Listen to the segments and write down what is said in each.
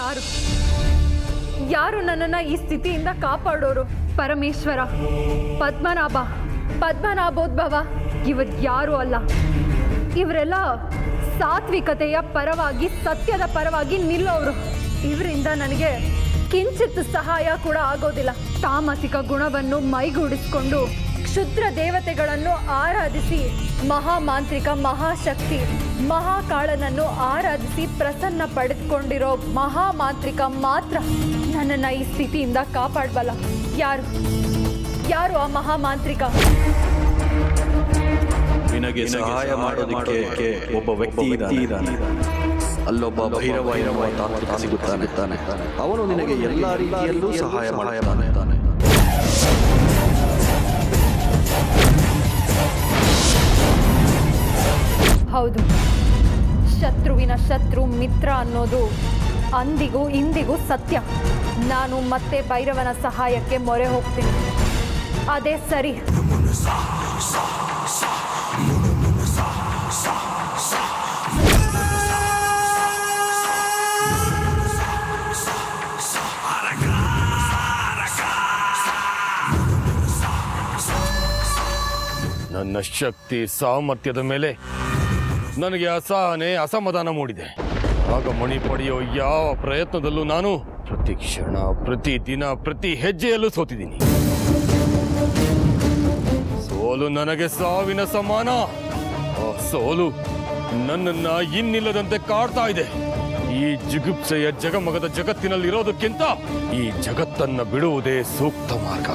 ಯಾರು ಯಾರು ನನ್ನನ್ನು ಈ ಸ್ಥಿತಿಯಿಂದ ಕಾಪಾಡೋರು? ಪರಮೇಶ್ವರ, ಪದ್ಮನಾಭೋದ್ಭವ ಇವರು ಯಾರೂ ಅಲ್ಲ. ಇವರೆಲ್ಲ ಸಾತ್ವಿಕತೆಯ ಪರವಾಗಿ, ಸತ್ಯದ ಪರವಾಗಿ ನಿಲ್ಲೋರು. ಇವರಿಂದ ನನಗೆ ಕಿಂಚಿತ್ ಸಹಾಯ ಕೂಡ ಆಗೋದಿಲ್ಲ. ತಾಮಸಿಕ ಗುಣವನ್ನು ಮೈಗೂಡಿಸಿಕೊಂಡು ಕ್ಷುದ್ರ ದೇವತೆಗಳನ್ನು ಆರಾಧಿಸಿ, ಮಹಾಮಾಂತ್ರಿಕ, ಮಹಾಶಕ್ತಿ, ಮಹಾಕಾಳನನ್ನು ಆರಾಧಿಸಿ ಪ್ರಸನ್ನ ಪಡೆದುಕೊಂಡಿರೋ ಮಹಾಮಾಂತ್ರಿಕ ಮಾತ್ರ ನನ್ನನ್ನು ಈ ಸ್ಥಿತಿಯಿಂದ ಕಾಪಾಡಬಲ್ಲ. ಯಾರು ಆ ಮಹಾಮಾಂತ್ರಿಕ? ನಿನಗೆ ಸಹಾಯ ಮಾಡೋದಕ್ಕೆ ಒಬ್ಬ ವ್ಯಕ್ತಿ ಇದ್ದಾನೆ. ಅಲ್ಲೊಬ್ಬ ಭೈರವ ಎನ್ನುವ ತಾಂತ್ರಿಕ ಸಿಗುತ್ತಾನೆ. ಅವನು ನಿನಗೆ ಎಲ್ಲ ರೀತಿಯಲ್ಲೂ ಸಹಾಯ ಮಾಡುತ್ತಾನೆ. ಹೌದು, ಶತ್ರುವಿನ ಶತ್ರು ಮಿತ್ರ ಅನ್ನೋದು ಅಂದಿಗೂ ಇಂದಿಗೂ ಸತ್ಯ. ನಾನು ಮತ್ತೆ ಭೈರವನ ಸಹಾಯಕ್ಕೆ ಮೊರೆ ಹೋಗ್ತೀನಿ. ಅದೇ ಸರಿ. ನನ್ನ ಶಕ್ತಿ ಸಾಮರ್ಥ್ಯದ ಮೇಲೆ ನನಗೆ ಅಸಹನೆ, ಅಸಮಾಧಾನ ಮೂಡಿದೆ. ಆಗ ಮಣಿ ಪಡೆಯೋ ಯಾವ ಪ್ರಯತ್ನದಲ್ಲೂ ನಾನು ಪ್ರತಿ ಕ್ಷಣ, ಪ್ರತಿ ದಿನ, ಪ್ರತಿ ಹೆಜ್ಜೆಯಲ್ಲೂ ಸೋತಿದ್ದೀನಿ. ಸೋಲು ನನಗೆ ಸಾವಿನ ಸಮಾನ. ಆ ಸೋಲು ನನ್ನನ್ನ ಇನ್ನಿಲ್ಲದಂತೆ ಕಾಡ್ತಾ ಇದೆ. ಈ ಜಿಗುಪ್ಸೆಯ ಜಗಮಗದ ಜಗತ್ತಿನಲ್ಲಿರೋದಕ್ಕಿಂತ ಈ ಜಗತ್ತನ್ನ ಬಿಡುವುದೇ ಸೂಕ್ತ ಮಾರ್ಗ.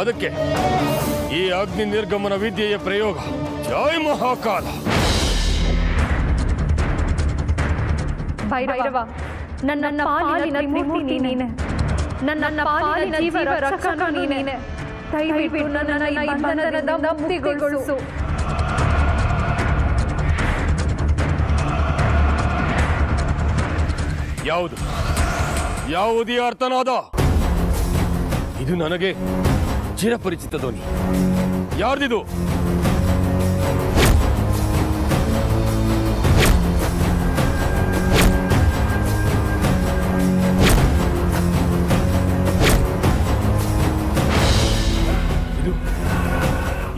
ಅದಕ್ಕೆ ಈ ಅಗ್ನಿ ನಿರ್ಗಮನ ವಿದ್ಯೆಯ ಪ್ರಯೋಗ. ಜೈ ಮಹಾಕಾಲ. ಭೈರವ, ನನ್ನ ಪಾಲಿನ ತ್ರಿಮೂರ್ತಿ ನೀನೆ. ನನ್ನ ಪಾಲಿನ ಜೀವ ರಕ್ಷಕ ನೀನೆ. ದಯವಿಟ್ಟು ನನ್ನನ್ನು ಈ ಬಂಧನದಿಂದ ಮುಕ್ತಿಗೊಳಿಸು. ಯಾವುದೇ ಅರ್ಥನಾದ? ಇದು ನನಗೆ ಚಿರಪರಿಚಿತ ಧ್ವನಿ. ಯಾರ್ದಿದು?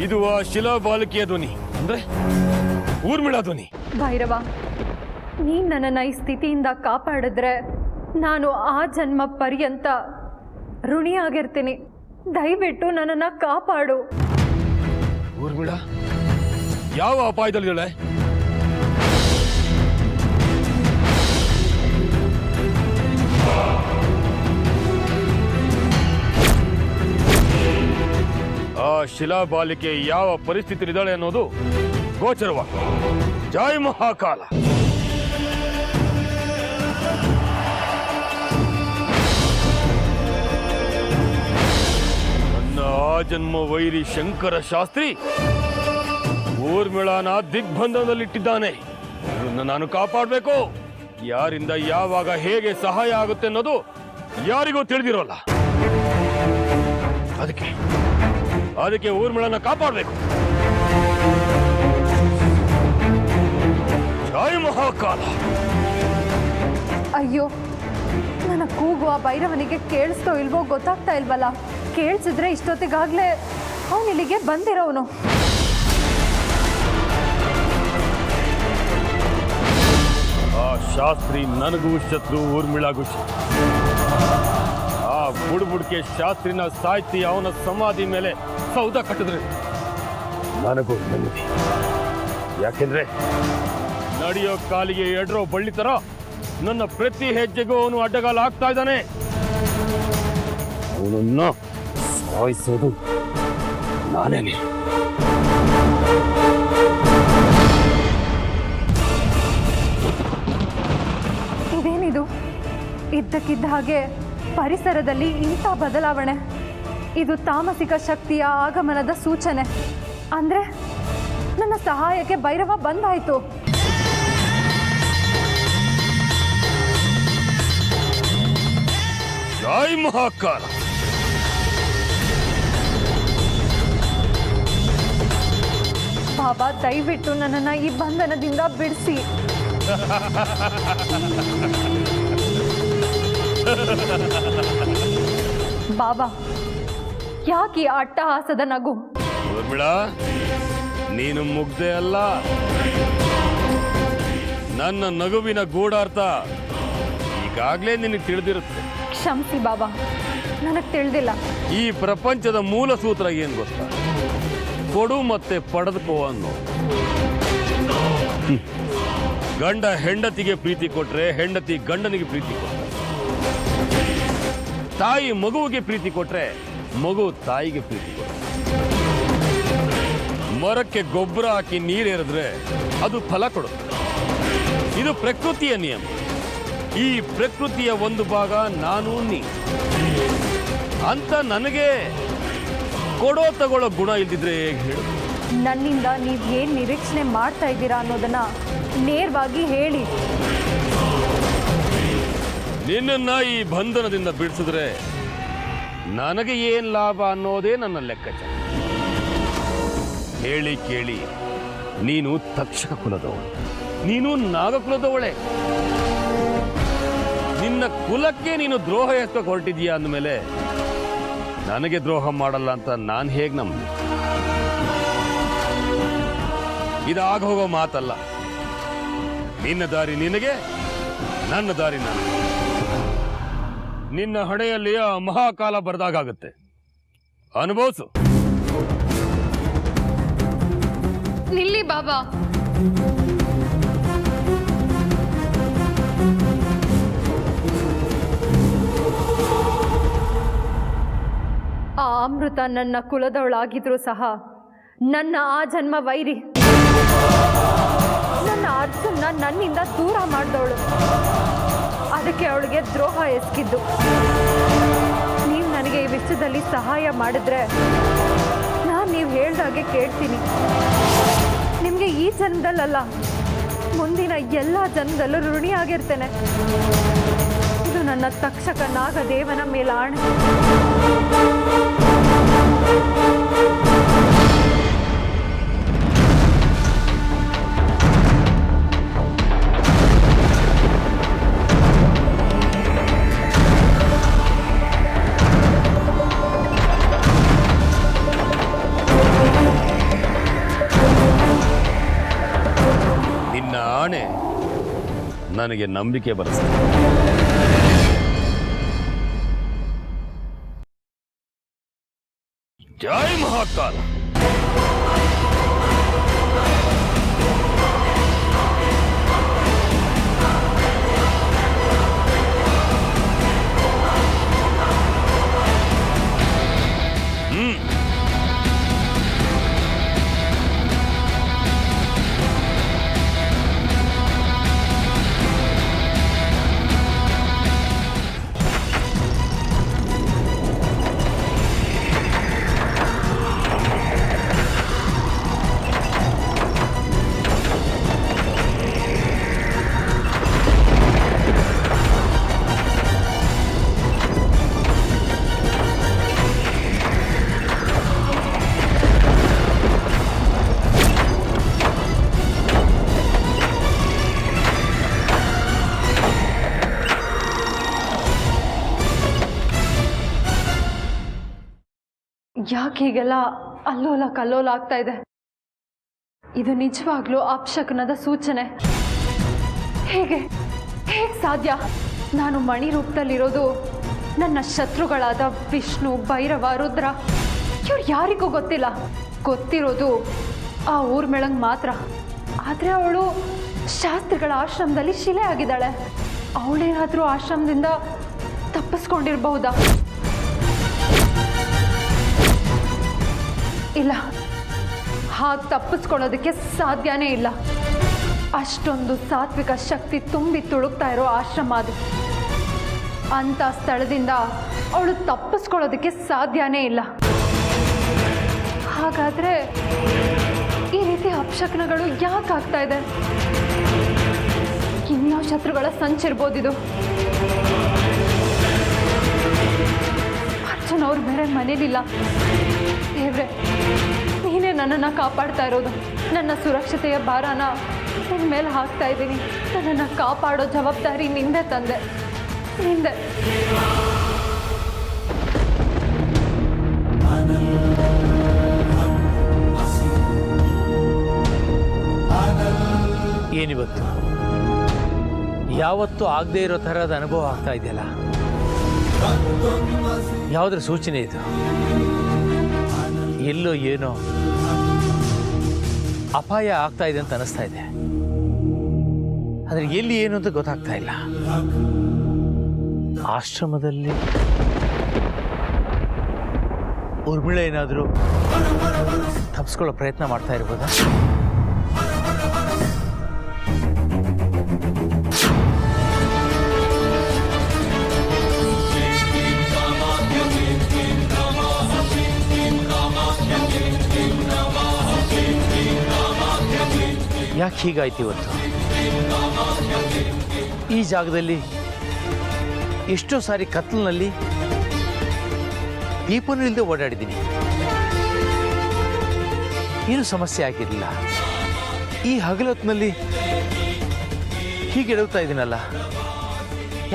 ಇದು ಆ ಶಿಲಾಬಾಲಕಿಯ ಧ್ವನಿ, ಅಂದ್ರೆ ಊರ್ಮಿಳಾ ಧ್ವನಿ. ಭೈರವ, ನೀನ್ ನನ್ನನ್ನು ಈ ಸ್ಥಿತಿಯಿಂದ ಕಾಪಾಡಿದ್ರೆ ನಾನು ಆ ಜನ್ಮ ಪರ್ಯಂತ ಋಣಿಯಾಗಿರ್ತೀನಿ. ದಯವಿಟ್ಟು ನನ್ನನ್ನು ಕಾಪಾಡು. ಊರ್ಮಿಳಾ ಯಾವ ಅಪಾಯದಲ್ಲಿದ್ದಾಳೆ? ಆ ಶಿಲಾಬಾಲಿಕೆ ಯಾವ ಪರಿಸ್ಥಿತಿಯಲ್ಲಿದ್ದಾಳೆ ಅನ್ನೋದು ಗೋಚರವಾಗ. ಜೈ ಮಹಾಕಾಲ. ನನ್ನ ಆ ಜನ್ಮ ವೈರಿ ಶಂಕರ ಶಾಸ್ತ್ರಿ ಊರ್ಮಿಳಾನ ದಿಗ್ಬಂಧನದಲ್ಲಿಟ್ಟಿದ್ದಾನೆ. ಇವರನ್ನು ನಾನು ಕಾಪಾಡಬೇಕು. ಯಾರಿಂದ ಯಾವಾಗ ಹೇಗೆ ಸಹಾಯ ಆಗುತ್ತೆ ಅನ್ನೋದು ಯಾರಿಗೂ ತಿಳಿದಿರೋಲ್ಲ. ಅದಕ್ಕೆ ಊರ್ಮಿಳಾನ ಕಾಪಾಡಬೇಕು. ಜೈ ಮಹಾಕಾಲ. ಅಯ್ಯೋ, ನನ್ನ ಕೂಗುವ ಭೈರವನಿಗೆ ಕೇಳಿಸ್ತೋ ಇಲ್ವೋ ಗೊತ್ತಾಗ್ತಾ ಇಲ್ವಲ್ಲ. ಕೇಳಿಸಿದ್ರೆ ಇಷ್ಟೊತ್ತಿಗಾಗ್ಲೇ ಅವನಿಲ್ಲಿಗೆ ಬಂದಿರೋನು. ಆ ಶಾಸ್ತ್ರಿ ನನಗೂ ಶತ್ರು, ಊರ್ಮಿಳಾಗೂ ಶತ್ರು. ಆ ಬುಡ್ಬುಡ್ಕೆ ಶಾಸ್ತ್ರಿನ ಸಾಯ್ತಿ ಅವನ ಸಮಾಧಿ ಮೇಲೆ ಸೌಧ ಕಟ್ಟಿದ್ರೆ ನನಗೂ ನೆಮ್ಮದಿ. ಯಾಕೆಂದ್ರೆ ನಡೆಯೋ ಕಾಲಿಗೆ ಎಡ್ರೋ ಬಳ್ಳಿ ತರ ನನ್ನ ಪ್ರತಿ ಹೆಜ್ಜೆಗೂ ಅವನು ಅಡ್ಡಗಾಲ ಹಾಕ್ತಾ ಇದ್ದಾನೆ. ಅವನನ್ನ ಸಾಯಿಸೋದು ನಾನೇನೆ. ಇದೇನಿದು? ಇದ್ದಕ್ಕಿದ್ದ ಹಾಗೆ ಪರಿಸರದಲ್ಲಿ ಇಂಥ ಬದಲಾವಣೆ. ಇದು ತಾಮಸಿಕ ಶಕ್ತಿಯ ಆಗಮನದ ಸೂಚನೆ. ಅಂದ್ರೆ ನನ್ನ ಸಹಾಯಕ್ಕೆ ಭೈರವ ಬಂದಾಯ್ತು. ಜೈ ಮಹಾಕಾಲ. ಬಾಬಾ, ದಯವಿಟ್ಟು ನನ್ನನ್ನು ಈ ಬಂಧನದಿಂದ ಬಿಡಿಸಿ. ಬಾಬಾ, ಯಾಕೆ ಈ ಅಟ್ಟಹಾಸದ ನಗು? ಊರ್ಮಿಳಾ, ನೀನು ಮುಗ್ದೆ ಅಲ್ಲ. ನನ್ನ ನಗುವಿನ ಗೂಢಾರ್ಥ ಈಗಾಗಲೇ ನಿನಗೆ ತಿಳಿದಿರುತ್ತೆ. ಕ್ಷಮಿಸಿ ಬಾಬಾ, ನನಗೆ ತಿಳಿದಿಲ್ಲ. ಈ ಪ್ರಪಂಚದ ಮೂಲ ಸೂತ್ರ ಏನು ಗೊತ್ತಾ? ಕೊಡು ಮತ್ತೆ ಪಡೆದುಕೋ ಅನ್ನೋ. ಗಂಡ ಹೆಂಡತಿಗೆ ಪ್ರೀತಿ ಕೊಟ್ರೆ ಹೆಂಡತಿ ಗಂಡನಿಗೆ ಪ್ರೀತಿ ಕೊಟ್ರೆ, ತಾಯಿ ಮಗುವಿಗೆ ಪ್ರೀತಿ ಕೊಟ್ರೆ ಮಗು ತಾಯಿಗೆ ಪ್ರೀತಿ ಕೊಟ್ರೆ, ಮರಕ್ಕೆ ಗೊಬ್ಬರ ಹಾಕಿ ನೀರೆರೆದ್ರೆ ಅದು ಫಲ ಕೊಡುತ್ತೆ. ಇದು ಪ್ರಕೃತಿಯ ನಿಯಮ. ಈ ಪ್ರಕೃತಿಯ ಒಂದು ಭಾಗ ನಾನು ನೀ ಅಂತ ನನಗೆ ಕೊಡೋ ತಗೊಳ್ಳೋ ಗುಣ ಇಲ್ದಿದ್ರೆ ಹೇಗೆ ಹೇಳು? ನನ್ನಿಂದ ನೀವು ಏನು ನಿರೀಕ್ಷಣೆ ಮಾಡ್ತಾ ಇದ್ದೀರಾ ಅನ್ನೋದನ್ನ ನೇರವಾಗಿ ಹೇಳಿ. ನಿನ್ನನ್ನ ಈ ಬಂಧನದಿಂದ ಬಿಡಿಸಿದ್ರೆ ನನಗೆ ಏನ್ ಲಾಭ ಅನ್ನೋದೇ ನನ್ನ ಲೆಕ್ಕಾಚಾರ. ಹೇಳಿ ಕೇಳಿ, ನೀನು ತಕ್ಷಕ ಕುಲದವಳು, ನೀನು ನಾಗಕುಲದವಳೆ. ನಿನ್ನ ಕುಲಕ್ಕೆ ನೀನು ದ್ರೋಹ ಎಷ್ಟಕ್ಕೆ ಹೊರಟಿದೀಯಾ ಅಂದಮೇಲೆ ನನಗೆ ದ್ರೋಹ ಮಾಡಲ್ಲ ಅಂತ ನಾನು ಹೇಗೆ ನಂಬಿ? ಇದಾಗ ಹೋಗೋ ಮಾತಲ್ಲ. ನಿನ್ನ ದಾರಿ ನಿನಗೆ, ನನ್ನ ದಾರಿ ನನಗೆ. ನಿನ್ನ ಹಣೆಯಲ್ಲಿ ಆ ಮಹಾಕಾಲ ಬರೆದಾಗುತ್ತೆ. ಅನುಭವಿಸು. ನಿಲ್ಲಿ ಬಾಬಾ. ಆ ಅಮೃತ ನನ್ನ ಕುಲದವಳಾಗಿದ್ರು ಸಹ ನನ್ನ ಆ ಜನ್ಮ ವೈರಿ. ನನ್ನ ಅರ್ಜುನ್ನ ನನ್ನಿಂದ ದೂರ ಮಾಡಿದವಳು. ಅದಕ್ಕೆ ಅವಳಿಗೆ ದ್ರೋಹ ಎಸಗಿದ್ದು. ನೀವು ನನಗೆ ಈ ವಿಷಯದಲ್ಲಿ ಸಹಾಯ ಮಾಡಿದ್ರೆ ನಾನು ನೀವು ಹೇಳ್ದಾಗೆ ಕೇಳ್ತೀನಿ. ನಿಮಗೆ ಈ ಜನ್ಮದಲ್ಲ, ಮುಂದಿನ ಎಲ್ಲ ಜನ್ಮದಲ್ಲೂ ಋಣಿಯಾಗಿರ್ತೇನೆ. ಇದು ನನ್ನ ತಕ್ಷಕ ನಾಗದೇವನ ಮೇಲೆ ಆಣೆ. ನಿನ್ನ ಆಣೆ ನನಗೆ ನಂಬಿಕೆ ಬರೆಸ್ತದೆ. ಜೈ ಮಹಾಕಾಲ. ಯಾಕೆ ಹೀಗೆಲ್ಲ ಅಲ್ಲೋಲ ಕಲ್ಲೋಲ ಆಗ್ತಾ ಇದೆ? ಇದು ನಿಜವಾಗ್ಲೂ ಅಪಶಕನದ ಸೂಚನೆ. ಹೇಗೆ ಸಾಧ್ಯ? ನಾನು ಮಣಿ ರೂಪದಲ್ಲಿರೋದು ನನ್ನ ಶತ್ರುಗಳಾದ ವಿಷ್ಣು, ಭೈರವ, ರುದ್ರ. ಇವ್ರು ಯಾರಿಗೂ ಗೊತ್ತಿಲ್ಲ. ಗೊತ್ತಿರೋದು ಆ ಊರ್ಮಿಳಂಗೆ ಮಾತ್ರ. ಆದರೆ ಅವಳು ಶಾಸ್ತ್ರಿಗಳ ಆಶ್ರಮದಲ್ಲಿ ಶಿಲೆ ಆಗಿದ್ದಾಳೆ. ಅವಳೇನಾದರೂ ಆಶ್ರಮದಿಂದ ತಪ್ಪಿಸ್ಕೊಂಡಿರಬಹುದಾ? ಇಲ್ಲ, ಹಾಗೆ ತಪ್ಪಿಸ್ಕೊಳ್ಳೋದಕ್ಕೆ ಸಾಧ್ಯನೇ ಇಲ್ಲ. ಅಷ್ಟೊಂದು ಸಾತ್ವಿಕ ಶಕ್ತಿ ತುಂಬಿ ತುಳುಕ್ತಾ ಇರೋ ಆಶ್ರಮ ಅದು. ಅಂಥ ಸ್ಥಳದಿಂದ ಅವಳು ತಪ್ಪಿಸ್ಕೊಳ್ಳೋದಕ್ಕೆ ಸಾಧ್ಯನೇ ಇಲ್ಲ. ಹಾಗಾದರೆ ಈ ರೀತಿ ಅಪಶಕನಗಳು ಯಾಕೆ ಆಗ್ತಾ ಇದೆ? ಇನ್ಯಾವ ಶತ್ರುಗಳ ಸಂಚಿರ್ಬೋದಿದು? ಅರ್ಜುನ್ ಅವ್ರು ಬೇರೆ ಮನೇಲಿಲ್ಲ. ದೇವ್ರೆ, ನೀನೇ ನನ್ನನ್ನು ಕಾಪಾಡ್ತಾ ಇರೋದು. ನನ್ನ ಸುರಕ್ಷತೆಯ ಭಾರನ ನಿನ್ನ ಮೇಲೆ ಹಾಕ್ತಾ ಇದ್ದೀನಿ. ನನ್ನನ್ನು ಕಾಪಾಡೋ ಜವಾಬ್ದಾರಿ ನಿಂದೆ ತಂದೆ. ನಿಂದೆ. ಏನಿವತ್ತು ಯಾವತ್ತೂ ಆಗದೆ ಇರೋ ಥರದ ಅನುಭವ ಆಗ್ತಾ ಇದೆಯಲ್ಲ, ಯಾವುದ್ರ ಸೂಚನೆ ಇದು? ಎಲ್ಲೋ ಏನೋ ಅಪಾಯ ಆಗ್ತಾ ಇದೆ ಅಂತ ಅನಿಸ್ತಾ ಇದೆ, ಆದರೆ ಎಲ್ಲಿ ಏನು ಅಂತ ಗೊತ್ತಾಗ್ತಾ ಇಲ್ಲ. ಆಶ್ರಮದಲ್ಲಿ ಊರ್ಮಿಳ ಏನಾದರೂ ತಪ್ಪಿಸ್ಕೊಳ್ಳೋ ಪ್ರಯತ್ನ ಮಾಡ್ತಾ ಇರ್ಬೋದಾ? ಯಾಕೆ ಹೀಗಾಯ್ತು ಇವತ್ತು? ಈ ಜಾಗದಲ್ಲಿ ಎಷ್ಟೋ ಸಾರಿ ಕತ್ಲಿನಲ್ಲಿ ದೀಪನೂ ಇಲ್ಲದೆ ಓಡಾಡಿದ್ದೀನಿ, ಏನು ಸಮಸ್ಯೆ ಆಗಿರಲಿಲ್ಲ. ಈ ಹಗಲೊತ್ತಿನಲ್ಲಿ ಹೀಗೆ ಎಡವ್ತಾ ಇದ್ದೀನಲ್ಲ,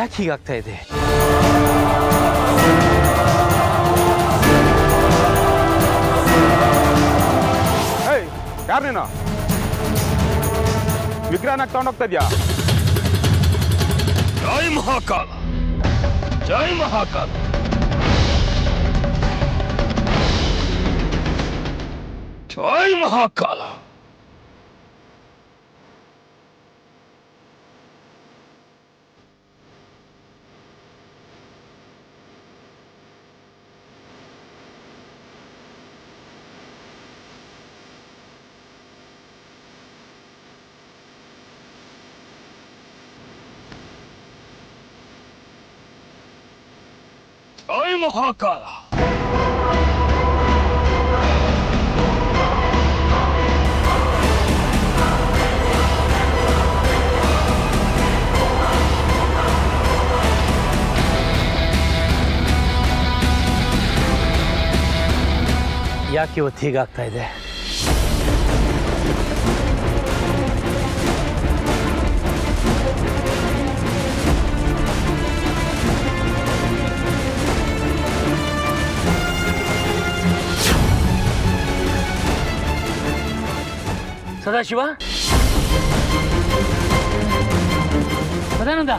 ಯಾಕೆ ಹೀಗಾಗ್ತಾ ಇದೆ? ಯಾರು ನೀನು? ವಿಗ್ರಹನಾಗ ತಗೊಂಡೋಗ್ತಾ ಇದ್ಯಾ? ಜೈ ಮಹಾಕಾಲ, ಜೈ ಮಹಾಕಾಲ. ಜೈ ಮಹಾಕಾಲ. ಜೈ ಮಹಾಕಾಲ. ಯಾಕೆ ಇವತ್ತು ಹೀಗಾಗ್ತಾ ಇದೆ? ಸದಾಶಿವ, ಸದಾನಂದ,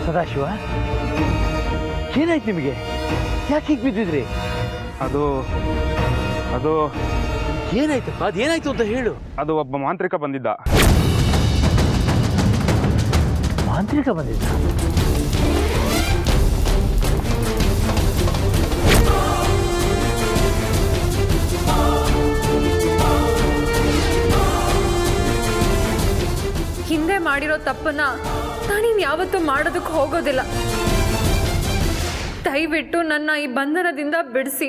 ಸದಾಶಿವ, ಏನಾಯ್ತು ನಿಮಗೆ? ಯಾಕೆ ಹೀಗೆ ಬಿದ್ದಿದ್ರಿ? ಅದು ಏನಾಯ್ತಪ್ಪ? ಅದೇನಾಯ್ತು ಅಂತ ಹೇಳು. ಅದು ಒಬ್ಬ ಮಾಂತ್ರಿಕ ಬಂದಿದ್ದ. ಮಾಂತ್ರಿಕ ಬಂದಿದ್ದ? ಹಿಂದೆ ಮಾಡಿರೋ ತಪ್ಪನ್ನ ನಾನಿನ್ ಯಾವತ್ತೂ ಮಾಡೋದಕ್ಕೆ ಹೋಗೋದಿಲ್ಲ. ದಯವಿಟ್ಟು ನನ್ನ ಈ ಬಂಧನದಿಂದ ಬಿಡಿಸಿ.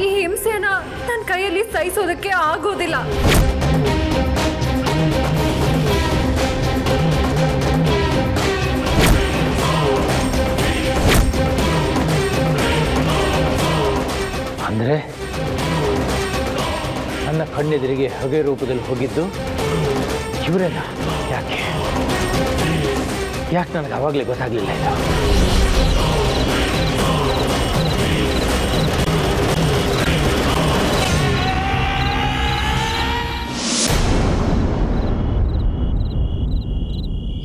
ಈ ಹಿಂಸೆನ ನನ್ನ ಕೈಯಲ್ಲಿ ಸಹಿಸೋದಕ್ಕೆ ಆಗೋದಿಲ್ಲ. ಅಂದ್ರೆ ನನ್ನ ಕಣ್ಣೆದುರಿಗೆ ಹೊಗೆ ರೂಪದಲ್ಲಿ ಹೋಗಿದ್ದು ಇವರೇನ? ಯಾಕೆ ನನಗೆ ಅವಾಗಲೇ ಗೊತ್ತಾಗ್ಲಿಲ್ಲ ಇದು?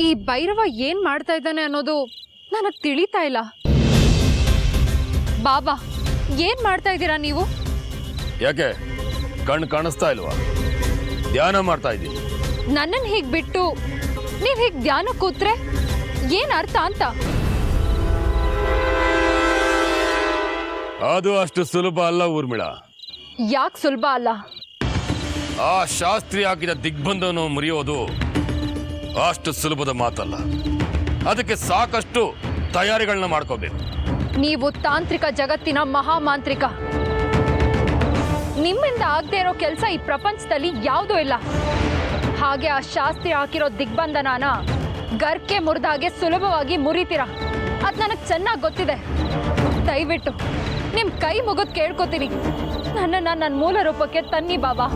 ಈ ಭೈರವ ಏನ್ ಮಾಡ್ತಾ ಇದ್ದಾನೆ ಅನ್ನೋದು ನನಗೆ ತಿಳಿತಾ ಇಲ್ಲ. ಬಾಬಾ, ಏನ್ ಮಾಡ್ತಾ ಇದ್ದೀರಾ ನೀವು? ಯಾಕೆ ಕಣ್ಣು ಕಾಣಿಸ್ತಾ ಇಲ್ವಾ? ಧ್ಯಾನ ಮಾಡ್ತಾ ಇದ್ದೀನಿ. ನನ್ನನ್ನು ಹೀಗೆ ಬಿಟ್ಟು ನೀವು ಹೀಗೆ ಧ್ಯಾನ ಕೂತ್ರೆ ಏನ್ ಅರ್ಥ ಅಂತ? ಅದು ಅಷ್ಟು ಸುಲಭ ಅಲ್ಲ ಊರ್ಮಿಳ. ಯಾಕೆ ಸುಲಭ ಅಲ್ಲ? ಆ ಶಾಸ್ತ್ರಿ ಹಾಕಿದ ದಿಗ್ಬಂಧವನ್ನು ಮುರಿಯೋದು ಅಷ್ಟು ಸುಲಭದ ಮಾತಲ್ಲ. ಅದಕ್ಕೆ ಸಾಕಷ್ಟು ತಯಾರಿಗಳನ್ನ ಮಾಡ್ಕೋಬೇಕು. ನೀವು ತಾಂತ್ರಿಕ ಜಗತ್ತಿನ ಮಹಾಮಾಂತ್ರಿಕ. ನಿಮ್ಮಿಂದ ಆಗದೆ ಇರೋ ಕೆಲಸ ಈ ಪ್ರಪಂಚದಲ್ಲಿ ಯಾವುದೂ ಇಲ್ಲ. ಹಾಗೆ ಆ ಶಾಸ್ತ್ರಿ ಹಾಕಿರೋ ದಿಗ್ಬಂಧನನ ಗರ್ಕೆ ಮುರಿದಾಗೆ ಸುಲಭವಾಗಿ ಮುರಿತೀರ. ಅದು ನನಗೆ ಚೆನ್ನಾಗಿ ಗೊತ್ತಿದೆ. ದಯವಿಟ್ಟು ನಿಮ್ಮ ಕೈ ಮುಗಿದು ಕೇಳ್ಕೊತೀನಿ, ನನ್ನನ್ನು ನನ್ನ ಮೂಲ ರೂಪಕ್ಕೆ ತನ್ನಿ ಬಾಬಾ.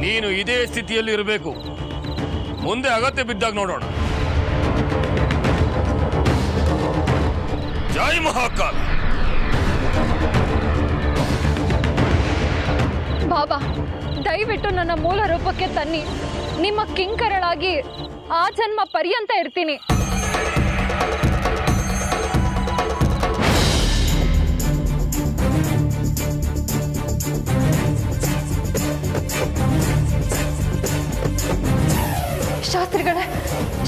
ನೀನು ಇದೇ ಸ್ಥಿತಿಯಲ್ಲಿ ಇರಬೇಕು. ಮುಂದೆ ಅಗತ್ಯ ಬಿದ್ದಾಗ ನೋಡೋಣ. ಜೈ ಮಹಾಕಾಲ್. ಬಾಬಾ, ದಯವಿಟ್ಟು ನನ್ನ ಮೂಲ ರೂಪಕ್ಕೆ ತನ್ನಿ. ನಿಮ್ಮ ಕಿಂಕರಳಾಗಿ ಆ ಜನ್ಮ ಪರ್ಯಂತ ಇರ್ತೀನಿ.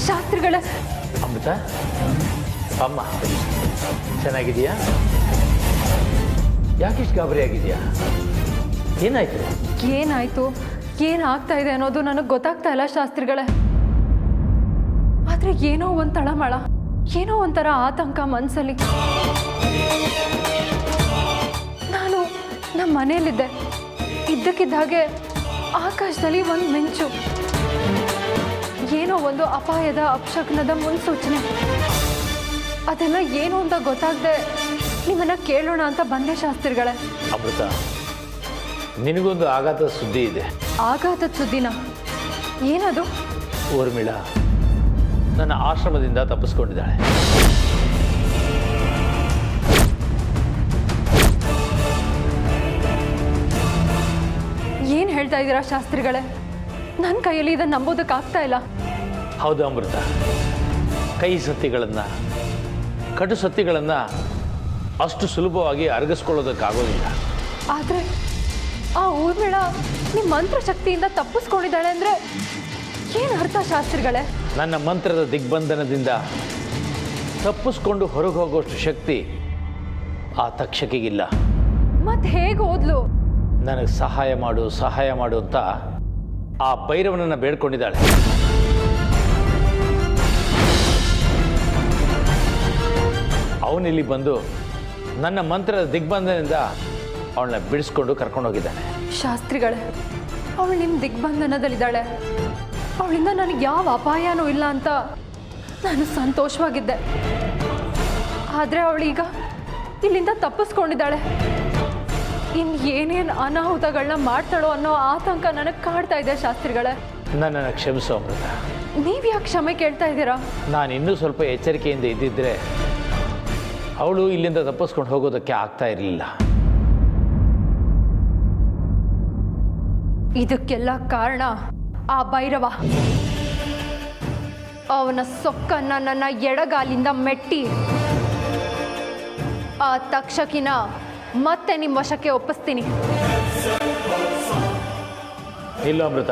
ಶಾಸ್ತ್ರಿಗಳೇ ಅಮೃತ, ಅಮ್ಮ ಚೆನ್ನಾಗಿದೆಯಾ? ಯಾಕಿಷ್ಟು ಗಾಬರಿ ಆಗಿದೆಯಾ? ಏನಾಯ್ತು, ಏನಾಗ್ತಾ ಇದೆ ಅನ್ನೋದು ನನಗೆ ಗೊತ್ತಾಗ್ತಾ ಇಲ್ಲ ಶಾಸ್ತ್ರಿಗಳೇ. ಆದ್ರೆ ಏನೋ ಒಂದು ತಳಮಳ, ಏನೋ ಒಂಥರ ಆತಂಕ ಮನಸ್ಸಲ್ಲಿ. ನಾನು ನಮ್ಮ ಮನೆಯಲ್ಲಿದ್ದೆ. ಇದ್ದಕ್ಕಿದ್ದ ಹಾಗೆ ಆಕಾಶದಲ್ಲಿ ಒಂದು ಮಿಂಚು, ಏನೋ ಒಂದು ಅಪಾಯದ ಅಪಶಕನದ ಮುನ್ಸೂಚನೆ. ಅದೆಲ್ಲ ಏನು ಅಂತ ಗೊತ್ತಾಗದೆ ನಿಮ್ಮನ್ನ ಕೇಳೋಣ ಅಂತ ಬಂದೆ ಶಾಸ್ತ್ರಿಗಳೇ. ಅಮೃತ, ನಿನಗೊಂದು ಆಘಾತದ ಸುದ್ದಿ ಇದೆ. ಆಘಾತದ ಸುದ್ದಿನ? ಏನದು? ಊರ್ಮಿಳಾ ನನ್ನ ಆಶ್ರಮದಿಂದ ತಪ್ಪಿಸ್ಕೊಂಡಿದ್ದಾಳೆ. ಏನು ಹೇಳ್ತಾ ಇದ್ದೀರಾ ಶಾಸ್ತ್ರಿಗಳೇ? ನನ್ನ ಕೈಯಲ್ಲಿ ಇದನ್ನು ನಂಬೋದಕ್ಕಾಗ್ತಾ ಇಲ್ಲ. ಹೌದು ಅಮೃತ, ಕೈ ಸತ್ಯಗಳನ್ನು, ಕಟು ಸತ್ಯಗಳನ್ನು ಅಷ್ಟು ಸುಲಭವಾಗಿ ಅರಗಿಸ್ಕೊಳ್ಳೋದಕ್ಕಾಗೋದಿಲ್ಲ. ಆದರೆ ಆ ಊರ್ಮಿಳ ನಿಮ್ಮ ಮಂತ್ರಶಕ್ತಿಯಿಂದ ತಪ್ಪಿಸ್ಕೊಂಡಿದ್ದಾಳೆ ಅಂದರೆ ಏನು ಅರ್ಥ ಶಾಸ್ತ್ರಿಗಳೇ? ನನ್ನ ಮಂತ್ರದ ದಿಗ್ಬಂಧನದಿಂದ ತಪ್ಪಿಸ್ಕೊಂಡು ಹೊರಗೆ ಹೋಗೋಷ್ಟು ಶಕ್ತಿ ಆ ತಕ್ಷಕಿಗಿಲ್ಲ. ಮತ್ತೆ ಹೇಗೆ ಹೋದ್ಲು? ನನಗೆ ಸಹಾಯ ಮಾಡು ಅಂತ ಆ ಭೈರವನನ್ನು ಬೇಡ್ಕೊಂಡಿದ್ದಾಳೆ. ಅವನಿಲ್ಲಿ ಬಂದು ನನ್ನ ಮಂತ್ರದ ದಿಗ್ಬಂಧನದಿಂದ ಅವಳನ್ನ ಬಿಡಿಸ್ಕೊಂಡು ಕರ್ಕೊಂಡೋಗಿದ್ದಾನೆ. ಶಾಸ್ತ್ರಿಗಳೇ, ಅವಳು ನಿಮ್ಮ ದಿಗ್ಬಂಧನದಲ್ಲಿದ್ದಾಳೆ. ಅವಳಿಂದ ನನಗೆ ಯಾವ ಅಪಾಯನೂ ಇಲ್ಲ ಅಂತ ನಾನು ಸಂತೋಷವಾಗಿದ್ದೆ. ಆದರೆ ಅವಳೀಗ ಇಲ್ಲಿಂದ ತಪ್ಪಿಸ್ಕೊಂಡಿದ್ದಾಳೆ. ಇನ್ನು ಏನೇನು ಅನಾಹುತಗಳನ್ನ ಮಾಡ್ತಾಳೋ ಅನ್ನೋ ಆತಂಕ ನನಗೆ ಕಾಡ್ತಾ ಇದೆ ಶಾಸ್ತ್ರಿಗಳೇ. ನನ್ನನ್ನು ಕ್ಷಮಿಸು ಅಮೃತ. ನೀವು ಯಾಕೆ ಕ್ಷಮೆ ಕೇಳ್ತಾ ಇದ್ದೀರಾ? ನಾನು ಇನ್ನೂ ಸ್ವಲ್ಪ ಎಚ್ಚರಿಕೆಯಿಂದ ಇದ್ದಿದ್ರೆ ಅವಳು ಇಲ್ಲಿಂದ ತಪ್ಪಿಸ್ಕೊಂಡು ಹೋಗೋದಕ್ಕೆ ಆಗ್ತಾ ಇರಲಿಲ್ಲ. ಇದಕ್ಕೆಲ್ಲ ಕಾರಣ ಆ ಭೈರವ. ಅವನ ಸೊಕ್ಕನ್ನ ನನ್ನ ಎಡಗಾಲಿಂದ ಮೆಟ್ಟಿ ಆ ತಕ್ಷಕಿನ ಮತ್ತೆ ನಿಮ್ಮ ವಶಕ್ಕೆ ಒಪ್ಪಿಸ್ತೀನಿ. ಇಲ್ಲ ಅಮೃತ,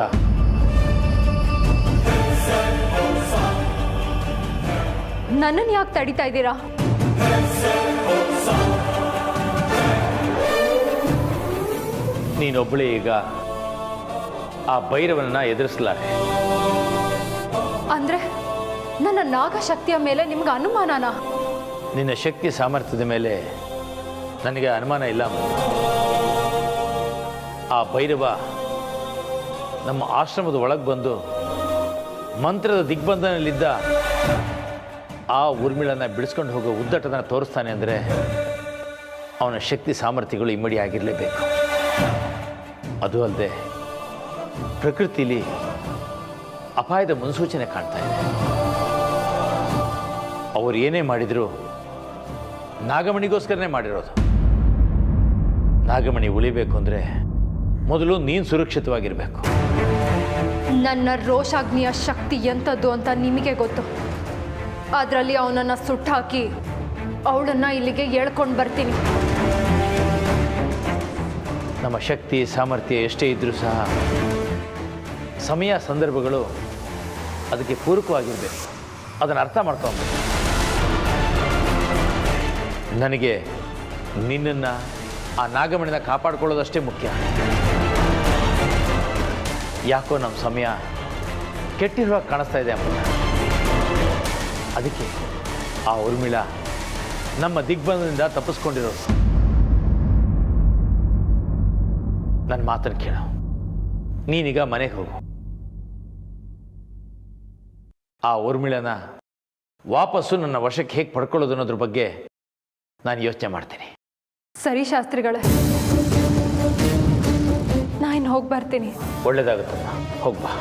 ನನ್ನನ್ನು ಯಾಕೆ ತಡಿತಾ ಇದ್ದೀರಾ? ನೀನೊಬ್ಬಳೇ ಈಗ ಆ ಭೈರವನನ್ನ ಎದುರಿಸಲಾರೆ. ಅಂದ್ರೆ ನನ್ನ ನಾಗಶಕ್ತಿಯ ಮೇಲೆ ನಿಮ್ಗೆ ಅನುಮಾನನಾ? ನಿನ್ನ ಶಕ್ತಿ ಸಾಮರ್ಥ್ಯದ ಮೇಲೆ ನನಗೆ ಅನುಮಾನ ಇಲ್ಲ. ಆ ಭೈರವ ನಮ್ಮ ಆಶ್ರಮದ ಒಳಗೆ ಬಂದು ಮಂತ್ರದ ದಿಗ್ಬಂಧನಲ್ಲಿದ್ದ ಆ ಊರ್ಮಿಳನ್ನ ಬಿಡಿಸ್ಕೊಂಡು ಹೋಗೋ ಉದ್ದಟನ ತೋರಿಸ್ತಾನೆ ಅಂದರೆ ಅವನ ಶಕ್ತಿ ಸಾಮರ್ಥ್ಯಗಳು ಇಮ್ಮಡಿ ಆಗಿರಲೇಬೇಕು. ಅದು ಅಲ್ಲದೆ ಪ್ರಕೃತಿಲಿ ಅಪಾಯದ ಮುನ್ಸೂಚನೆ ಕಾಣ್ತಾ ಇದೆ. ಅವರು ಏನೇ ಮಾಡಿದರೂ ನಾಗಮಣಿಗೋಸ್ಕರನೇ ಮಾಡಿರೋದು. ನಾಗಮಣಿ ಉಳಿಬೇಕು ಅಂದರೆ ಮೊದಲು ನೀನು ಸುರಕ್ಷಿತವಾಗಿರಬೇಕು. ನನ್ನ ರೋಷಾಗ್ನಿಯ ಶಕ್ತಿ ಎಂಥದ್ದು ಅಂತ ನಿಮಗೆ ಗೊತ್ತು. ಅದರಲ್ಲಿ ಅವನನ್ನು ಸುಟ್ಟಾಕಿ ಅವಳನ್ನು ಇಲ್ಲಿಗೆ ಎಳ್ಕೊಂಡು ಬರ್ತೀನಿ. ನಮ್ಮ ಶಕ್ತಿ ಸಾಮರ್ಥ್ಯ ಎಷ್ಟೇ ಇದ್ದರೂ ಸಹ ಸಮಯ ಸಂದರ್ಭಗಳು ಅದಕ್ಕೆ ಪೂರಕವಾಗಿರಬೇಕು. ಅದನ್ನು ಅರ್ಥ ಮಾಡ್ಕೊಬೇಕು. ನನಗೆ ನಿನ್ನನ್ನು ಆ ನಾಗಮಣಿನ ಕಾಪಾಡಿಕೊಳ್ಳೋದಷ್ಟೇ ಮುಖ್ಯ. ಯಾಕೋ ನಮ್ಮ ಸಮಯ ಕೆಟ್ಟಿರುವಾಗ ಕಾಣಿಸ್ತಾ ಇದೆ ಅಮ್ಮ. ಅದಕ್ಕೆ ಆ ಊರ್ಮಿಳ ನಮ್ಮ ದಿಗ್ಬಂಧನದಿಂದ ತಪ್ಪಿಸ್ಕೊಂಡಿರೋರು. ನನ್ನ ಮಾತನ್ನು ಕೇಳು. ನೀನೀಗ ಮನೆಗೆ ಹೋಗು. ಆ ಊರ್ಮಿಳನ ವಾಪಸ್ಸು ನನ್ನ ವಶಕ್ಕೆ ಹೇಗೆ ಪಡ್ಕೊಳ್ಳೋದು ಅನ್ನೋದ್ರ ಬಗ್ಗೆ ನಾನು ಯೋಚನೆ ಮಾಡ್ತೀನಿ. ಸರಿ ಶಾಸ್ತ್ರಿಗಳೇ, ನಾನು ಹೋಗಿ ಬರ್ತೀನಿ. ಒಳ್ಳೇದಾಗುತ್ತಮ್ಮ, ಹೋಗ್ಬಾ.